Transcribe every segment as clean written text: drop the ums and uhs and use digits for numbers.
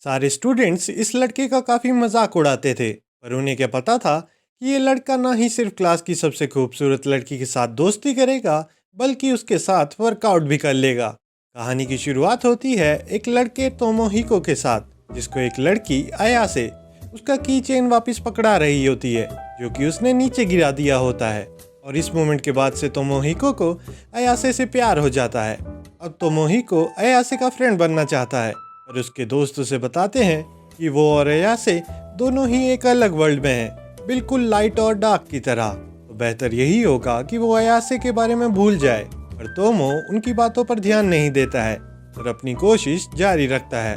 सारे स्टूडेंट्स इस लड़के का काफ़ी मजाक उड़ाते थे, पर उन्हें क्या पता था कि ये लड़का ना ही सिर्फ क्लास की सबसे खूबसूरत लड़की के साथ दोस्ती करेगा, बल्कि उसके साथ वर्कआउट भी कर लेगा। कहानी की शुरुआत होती है एक लड़के तोमोहिको के साथ, जिसको एक लड़की अयासे उसका की चेन वापस पकड़ा रही होती है, जो कि उसने नीचे गिरा दिया होता है। और इस मोमेंट के बाद से तोमोहिको को अयासे से प्यार हो जाता है। अब तोमोहिको अयासे का फ्रेंड बनना चाहता है, और उसके दोस्त उसे बताते हैं कि वो और अयासे दोनों ही एक अलग वर्ल्ड में हैं, बिल्कुल लाइट और डार्क की तरह। तो बेहतर यही होगा कि वो अयासे के बारे में भूल जाए, पर तोमो उनकी बातों पर ध्यान नहीं देता है और अपनी कोशिश जारी रखता है।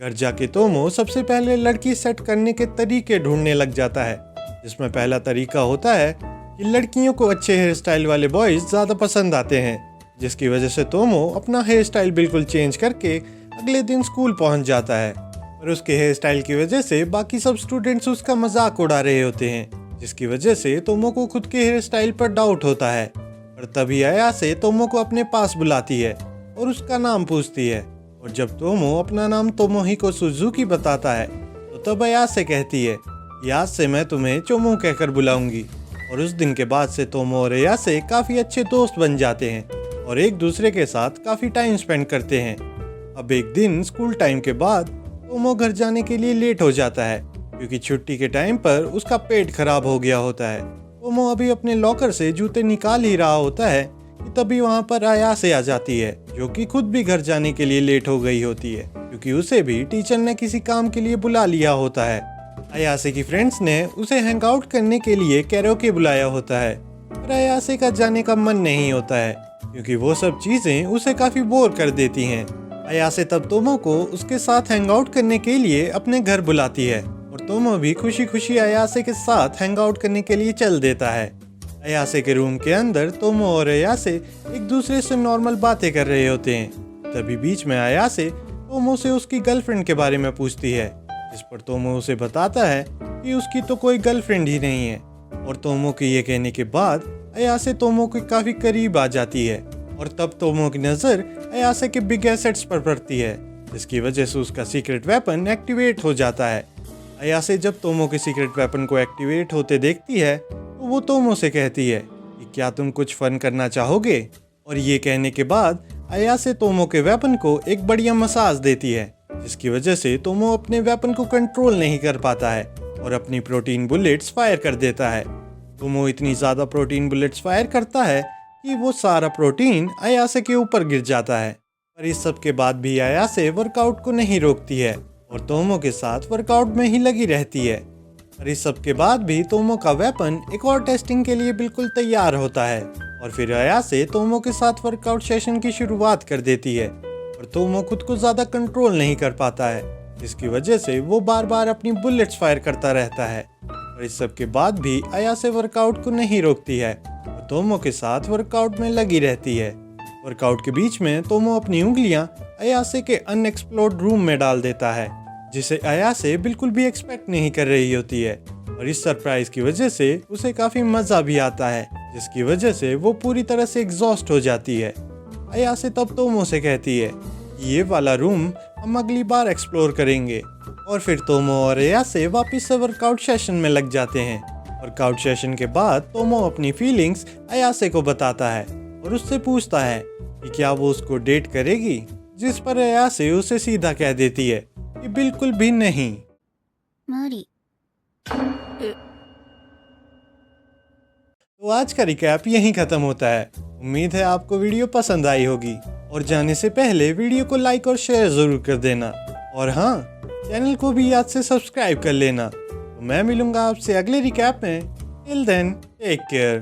घर जाके तोमो सबसे पहले लड़की सेट करने के तरीके ढूंढने लग जाता है, जिसमें पहला तरीका होता है कि लड़कियों को अच्छे हेयर स्टाइल वाले बॉयज ज़्यादा पसंद आते हैं, जिसकी वजह से तोमो अपना हेयर स्टाइल बिल्कुल चेंज करके अगले दिन स्कूल पहुंच जाता है। और उसके हेयर स्टाइल की वजह से बाकी सब स्टूडेंट्स उसका मजाक उड़ा रहे होते हैं, जिसकी वजह से तोमो को खुद के हेयर स्टाइल पर डाउट होता है। और तभी अयासे तोमो को अपने पास बुलाती है और उसका नाम पूछती है। और जब तोमो अपना नाम तोमोहिको सुजुकी बताता है, तो तब अयासे कहती है कि आज से मैं तुम्हें चोमो कहकर बुलाऊंगी। और उस दिन के बाद से तोमो और अयासे काफ़ी अच्छे दोस्त बन जाते हैं और एक दूसरे के साथ काफ़ी टाइम स्पेंड करते हैं। अब एक दिन स्कूल टाइम के बाद तोमो घर जाने के लिए लेट हो जाता है, क्योंकि छुट्टी के टाइम पर उसका पेट खराब हो गया होता है। तोमो अभी अपने लॉकर से जूते निकाल ही रहा होता है कि तभी वहाँ पर अयासे आ जाती है, जो कि खुद भी घर जाने के लिए लेट हो गई होती है, क्योंकि उसे भी टीचर ने किसी काम के लिए बुला लिया होता है। अयासे की फ्रेंड्स ने उसे हैंग आउट करने के लिए कैरोके बुलाया होता है, पर अयासे का जाने का मन नहीं होता है, क्योंकि वो सब चीज़ें उसे काफ़ी बोर कर देती हैं। अयासे तब तोमो को उसके साथ हैंग आउट करने के लिए अपने घर बुलाती है, और तोमो भी खुशी खुशी अयासे के साथ हैंग आउट करने के लिए चल देता है। अयासे के रूम के अंदर तोमो और अयासे एक दूसरे से नॉर्मल बातें कर रहे होते हैं। तभी बीच में अयासे तोमो से उसकी गर्लफ्रेंड के बारे में पूछती है, जिस पर तोमो उसे बताता है कि उसकी तो कोई गर्लफ्रेंड ही नहीं है। और तोमो के ये कहने के बाद अयासे तोमो के काफ़ी करीब आ जाती है, और तब तोमो की नज़र अयासे के बिग एसेट्स पर पड़ती है, जिसकी वजह से उसका सीक्रेट वेपन एक्टिवेट हो जाता है। अयासे जब तोमो के सीक्रेट वेपन को एक्टिवेट होते देखती है, तो वो तोमो से कहती है कि क्या तुम कुछ फन करना चाहोगे। और ये कहने के बाद अयासे तोमो के वेपन को एक बढ़िया मसाज देती है, जिसकी वजह से तोमो अपने वेपन को कंट्रोल नहीं कर पाता है और अपनी प्रोटीन बुलेट्स फायर कर देता है। तोमो इतनी ज़्यादा प्रोटीन बुलेट्स फायर करता है कि वो सारा प्रोटीन अयासे के ऊपर गिर जाता है। पर इस सब के बाद भी अयासे वर्कआउट को नहीं रोकती है और तोमो के साथ वर्कआउट में ही लगी रहती है। और इस सब के बाद भी तोमो का वेपन एक और टेस्टिंग के लिए बिल्कुल तैयार होता है, और फिर अयासे तोमो के साथ वर्कआउट सेशन की शुरुआत कर देती है। और तोमो खुद को ज़्यादा कंट्रोल नहीं कर पाता है, जिसकी वजह से वो बार बार अपनी बुलेट्स फायर करता रहता है। और इस सब के बाद भी अयासे वर्कआउट को नहीं रोकती है और तोमो के साथ वर्कआउट में लगी रहती है। वर्कआउट के बीच में तोमो अपनी उंगलियां अयासे के अनएक्सप्लोर्ड रूम में डाल देता है, जिसे अयासे बिल्कुल भी एक्सपेक्ट नहीं कर रही होती है। और इस सरप्राइज की वजह से उसे काफ़ी मज़ा भी आता है, जिसकी वजह से वो पूरी तरह से एग्जॉस्ट हो जाती है। अयासे तब तोमो से कहती है कि ये वाला रूम हम अगली बार एक्सप्लोर करेंगे। और फिर तोमो और अयासे वापस से वर्कआउट सेशन में लग जाते हैं। वर्कआउट सेशन के बाद तोमो अपनी फीलिंग्स अयासे को बताता है और उससे पूछता है कि क्या वो उसको डेट करेगी, जिस पर अयासे उसे सीधा कह देती है कि बिल्कुल भी नहीं। तो आज का रिकैप यहीं खत्म होता है। उम्मीद है आपको वीडियो पसंद आई होगी, और जाने से पहले वीडियो को लाइक और शेयर जरूर कर देना, और हाँ, चैनल को भी याद से सब्सक्राइब कर लेना। तो मैं मिलूंगा आपसे अगले रिकैप में। Till then take care.